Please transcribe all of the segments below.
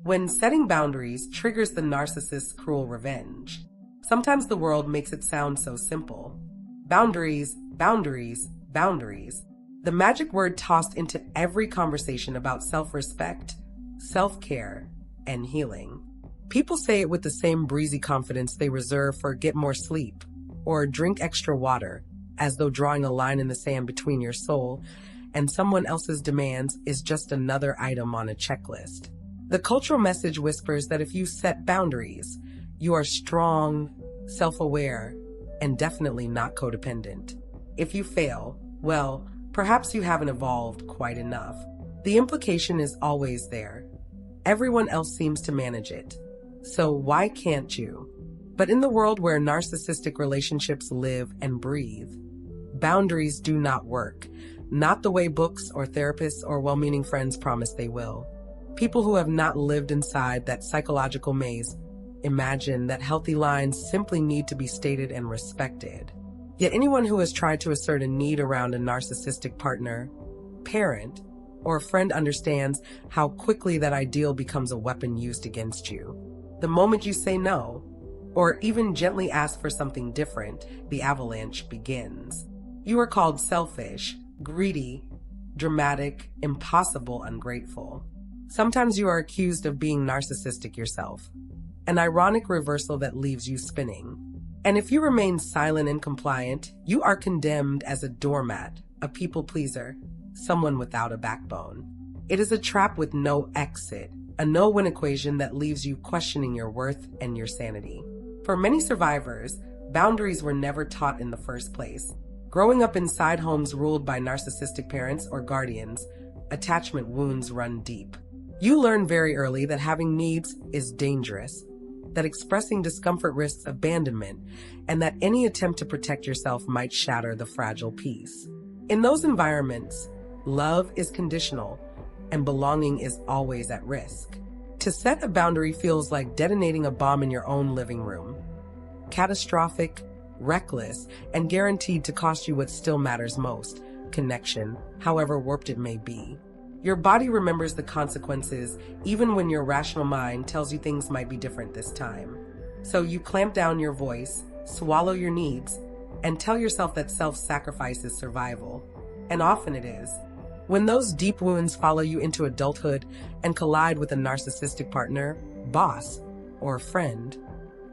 when setting boundaries triggers the narcissist's cruel revenge. Sometimes the world makes it sound so simple. Boundaries, boundaries, boundaries. The magic word tossed into every conversation about self-respect, self-care, and healing. People say it with the same breezy confidence they reserve for get more sleep or drink extra water, as though drawing a line in the sand between your soul and someone else's demands is just another item on a checklist. The cultural message whispers that if you set boundaries, you are strong, self-aware, and definitely not codependent. If you fail, well, perhaps you haven't evolved quite enough. The implication is always there. Everyone else seems to manage it. So why can't you? But in the world where narcissistic relationships live and breathe, boundaries do not work. Not the way books or therapists or well-meaning friends promise they will. People who have not lived inside that psychological maze imagine that healthy lines simply need to be stated and respected. Yet anyone who has tried to assert a need around a narcissistic partner, parent, or friend understands how quickly that ideal becomes a weapon used against you. The moment you say no, or even gently ask for something different, the avalanche begins. You are called selfish, greedy, dramatic, impossible, ungrateful. Sometimes you are accused of being narcissistic yourself, an ironic reversal that leaves you spinning. And if you remain silent and compliant, you are condemned as a doormat, a people pleaser, someone without a backbone. It is a trap with no exit, a no-win equation that leaves you questioning your worth and your sanity. For many survivors, boundaries were never taught in the first place. Growing up inside homes ruled by narcissistic parents or guardians, attachment wounds run deep. You learn very early that having needs is dangerous, that expressing discomfort risks abandonment, and that any attempt to protect yourself might shatter the fragile peace. In those environments, love is conditional, and belonging is always at risk. To set a boundary feels like detonating a bomb in your own living room. Catastrophic, reckless, and guaranteed to cost you what still matters most, connection, however warped it may be. Your body remembers the consequences even when your rational mind tells you things might be different this time. So you clamp down your voice, swallow your needs, and tell yourself that self-sacrifice is survival. And often it is. When those deep wounds follow you into adulthood and collide with a narcissistic partner, boss, or friend,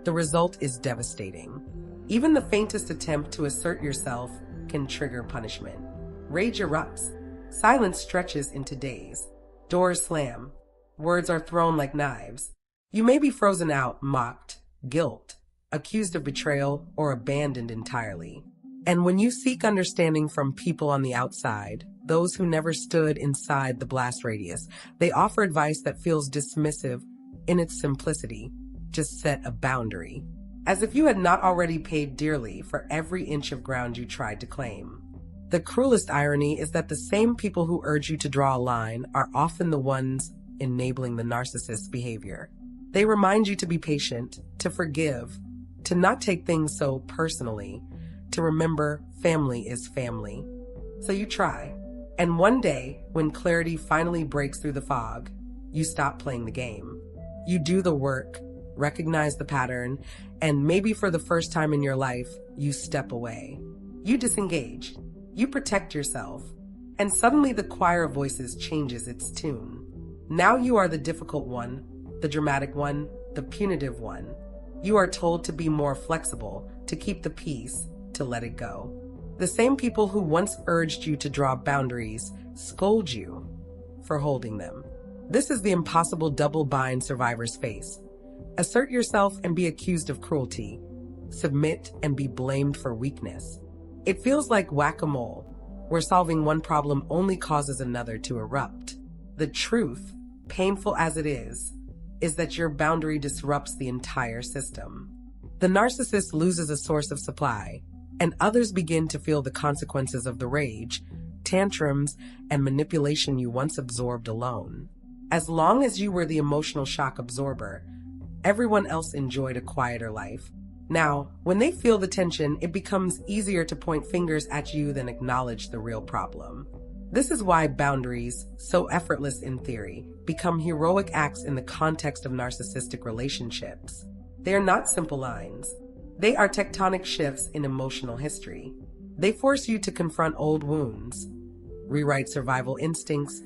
the result is devastating. Even the faintest attempt to assert yourself can trigger punishment. Rage erupts. Silence stretches into days. Doors slam. Words are thrown like knives. You may be frozen out, mocked, guilt, accused of betrayal, or abandoned entirely. And when you seek understanding from people on the outside, those who never stood inside the blast radius, they offer advice that feels dismissive in its simplicity. Just set a boundary. As if you had not already paid dearly for every inch of ground you tried to claim. The cruelest irony is that the same people who urge you to draw a line are often the ones enabling the narcissist's behavior. They remind you to be patient, to forgive, to not take things so personally, to remember family is family. So you try. And one day, when clarity finally breaks through the fog, you stop playing the game. You do the work, recognize the pattern, and maybe for the first time in your life, you step away. You disengage. You protect yourself. And suddenly the choir of voices changes its tune. Now you are the difficult one, the dramatic one, the punitive one. You are told to be more flexible, to keep the peace, to let it go. The same people who once urged you to draw boundaries scold you for holding them. This is the impossible double bind survivors face. Assert yourself and be accused of cruelty. Submit and be blamed for weakness. It feels like whack-a-mole, where solving one problem only causes another to erupt. The truth, painful as it is that your boundary disrupts the entire system. The narcissist loses a source of supply, and others begin to feel the consequences of the rage, tantrums, and manipulation you once absorbed alone. As long as you were the emotional shock absorber, everyone else enjoyed a quieter life. Now, when they feel the tension, it becomes easier to point fingers at you than acknowledge the real problem. This is why boundaries, so effortless in theory, become heroic acts in the context of narcissistic relationships. They are not simple lines. They are tectonic shifts in emotional history. They force you to confront old wounds, rewrite survival instincts,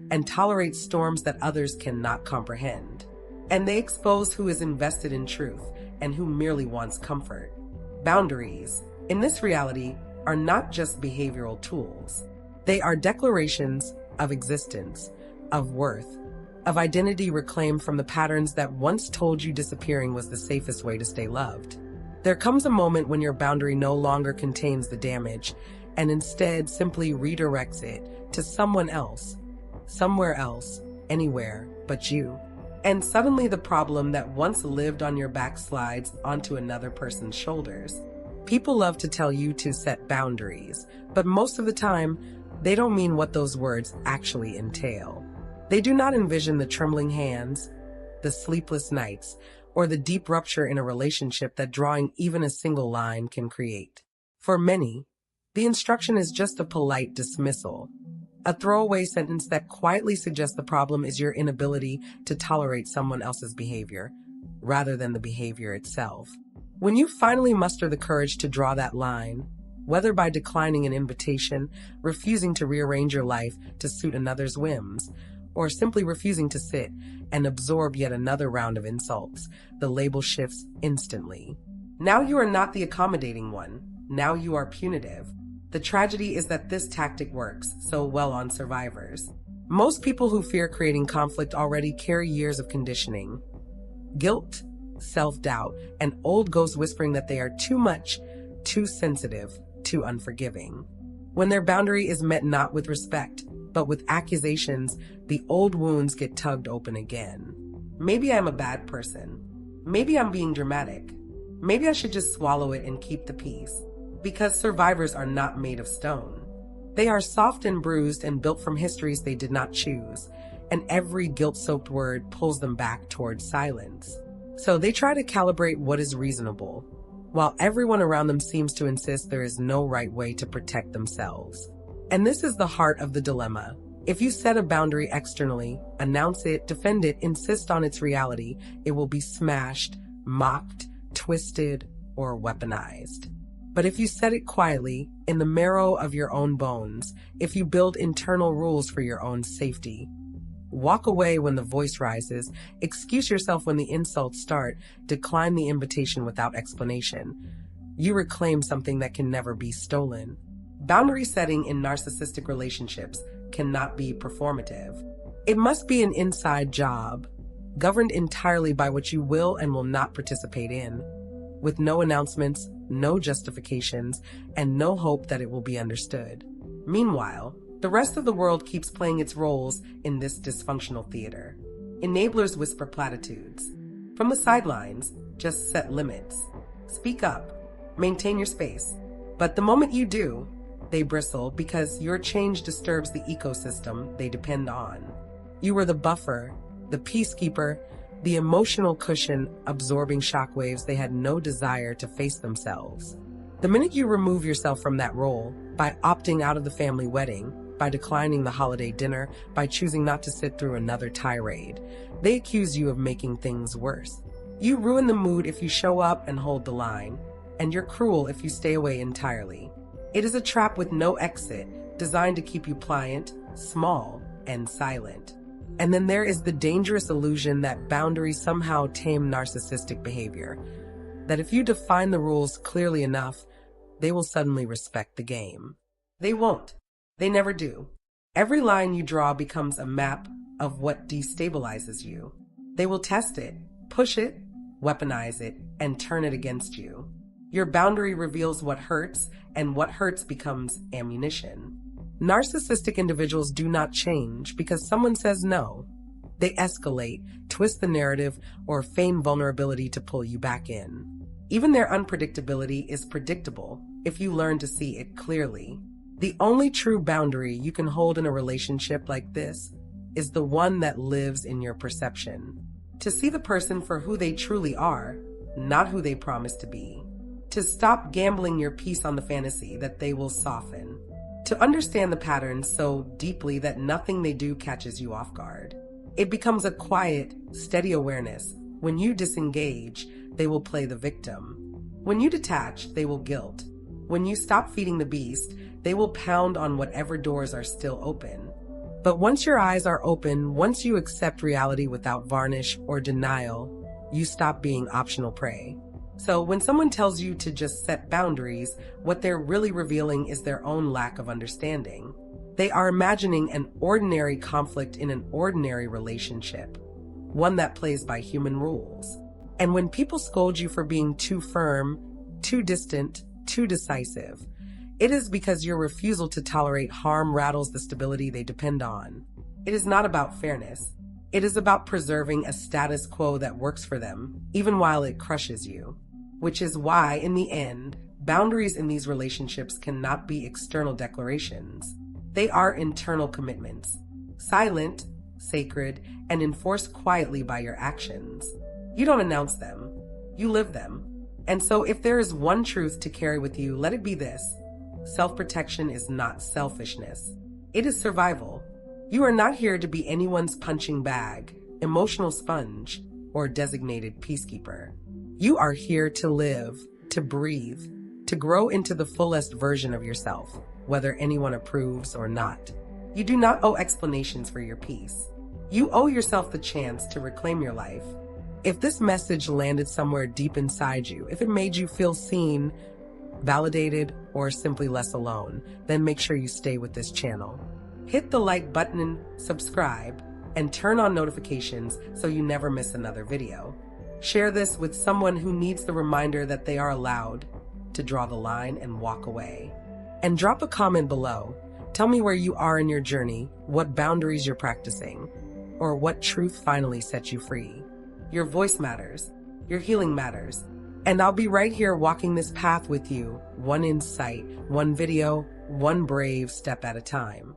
and tolerate storms that others cannot comprehend. And they expose who is invested in truth and who merely wants comfort. Boundaries, in this reality, are not just behavioral tools. They are declarations of existence, of worth, of identity reclaimed from the patterns that once told you disappearing was the safest way to stay loved. There comes a moment when your boundary no longer contains the damage and instead simply redirects it to someone else, somewhere else, anywhere but you. And suddenly the problem that once lived on your back slides onto another person's shoulders. People love to tell you to set boundaries, but most of the time, they don't mean what those words actually entail. They do not envision the trembling hands, the sleepless nights, or the deep rupture in a relationship that drawing even a single line can create. For many, the instruction is just a polite dismissal, a throwaway sentence that quietly suggests the problem is your inability to tolerate someone else's behavior, rather than the behavior itself. When you finally muster the courage to draw that line, whether by declining an invitation, refusing to rearrange your life to suit another's whims, or simply refusing to sit and absorb yet another round of insults, the label shifts instantly. Now you are not the accommodating one. Now you are punitive. The tragedy is that this tactic works so well on survivors. Most people who fear creating conflict already carry years of conditioning, guilt, self-doubt, and old ghosts whispering that they are too much, too sensitive, too unforgiving. When their boundary is met not with respect, but with accusations, the old wounds get tugged open again. Maybe I'm a bad person. Maybe I'm being dramatic. Maybe I should just swallow it and keep the peace. Because survivors are not made of stone. They are soft and bruised and built from histories they did not choose, and every guilt-soaked word pulls them back towards silence. So they try to calibrate what is reasonable, while everyone around them seems to insist there is no right way to protect themselves. And this is the heart of the dilemma. If you set a boundary externally, announce it, defend it, insist on its reality, it will be smashed, mocked, twisted, or weaponized. But if you set it quietly, in the marrow of your own bones, if you build internal rules for your own safety, walk away when the voice rises, excuse yourself when the insults start, decline the invitation without explanation, you reclaim something that can never be stolen. Boundary setting in narcissistic relationships cannot be performative. It must be an inside job, governed entirely by what you will and will not participate in, with no announcements, no justifications, and no hope that it will be understood. Meanwhile, the rest of the world keeps playing its roles in this dysfunctional theater. Enablers whisper platitudes. From the sidelines, just set limits. Speak up. Maintain your space. But the moment you do, they bristle because your change disturbs the ecosystem they depend on. You were the buffer, the peacekeeper, the emotional cushion absorbing shockwaves they had no desire to face themselves. The minute you remove yourself from that role, by opting out of the family wedding, by declining the holiday dinner, by choosing not to sit through another tirade, they accuse you of making things worse. You ruin the mood if you show up and hold the line, and you're cruel if you stay away entirely. It is a trap with no exit, designed to keep you pliant, small, and silent. And then there is the dangerous illusion that boundaries somehow tame narcissistic behavior, that if you define the rules clearly enough, they will suddenly respect the game. They won't. They never do. Every line you draw becomes a map of what destabilizes you. They will test it, push it, weaponize it, and turn it against you. Your boundary reveals what hurts, and what hurts becomes ammunition. Narcissistic individuals do not change because someone says no. They escalate, twist the narrative, or feign vulnerability to pull you back in. Even their unpredictability is predictable if you learn to see it clearly. The only true boundary you can hold in a relationship like this is the one that lives in your perception. To see the person for who they truly are, not who they promise to be. To stop gambling your peace on the fantasy that they will soften. to understand the patterns so deeply that nothing they do catches you off guard. It becomes a quiet, steady awareness. When you disengage, they will play the victim. When you detach, they will guilt. When you stop feeding the beast, they will pound on whatever doors are still open. But once your eyes are open, once you accept reality without varnish or denial, you stop being optional prey. So when someone tells you to just set boundaries, what they're really revealing is their own lack of understanding. They are imagining an ordinary conflict in an ordinary relationship, one that plays by human rules. And when people scold you for being too firm, too distant, too decisive, it is because your refusal to tolerate harm rattles the stability they depend on. It is not about fairness. It is about preserving a status quo that works for them, even while it crushes you. Which is why, in the end, boundaries in these relationships cannot be external declarations. They are internal commitments, silent, sacred, and enforced quietly by your actions. You don't announce them, you live them. And so if there is one truth to carry with you, let it be this: self-protection is not selfishness. It is survival. You are not here to be anyone's punching bag, emotional sponge, or designated peacekeeper. You are here to live, to breathe, to grow into the fullest version of yourself, whether anyone approves or not. You do not owe explanations for your peace. You owe yourself the chance to reclaim your life. If this message landed somewhere deep inside you, if it made you feel seen, validated, or simply less alone, then make sure you stay with this channel. Hit the like button and subscribe, and turn on notifications so you never miss another video. Share this with someone who needs the reminder that they are allowed to draw the line and walk away. And drop a comment below. Tell me where you are in your journey, what boundaries you're practicing, or what truth finally sets you free. Your voice matters. Your healing matters. And I'll be right here walking this path with you, one insight, one video, one brave step at a time.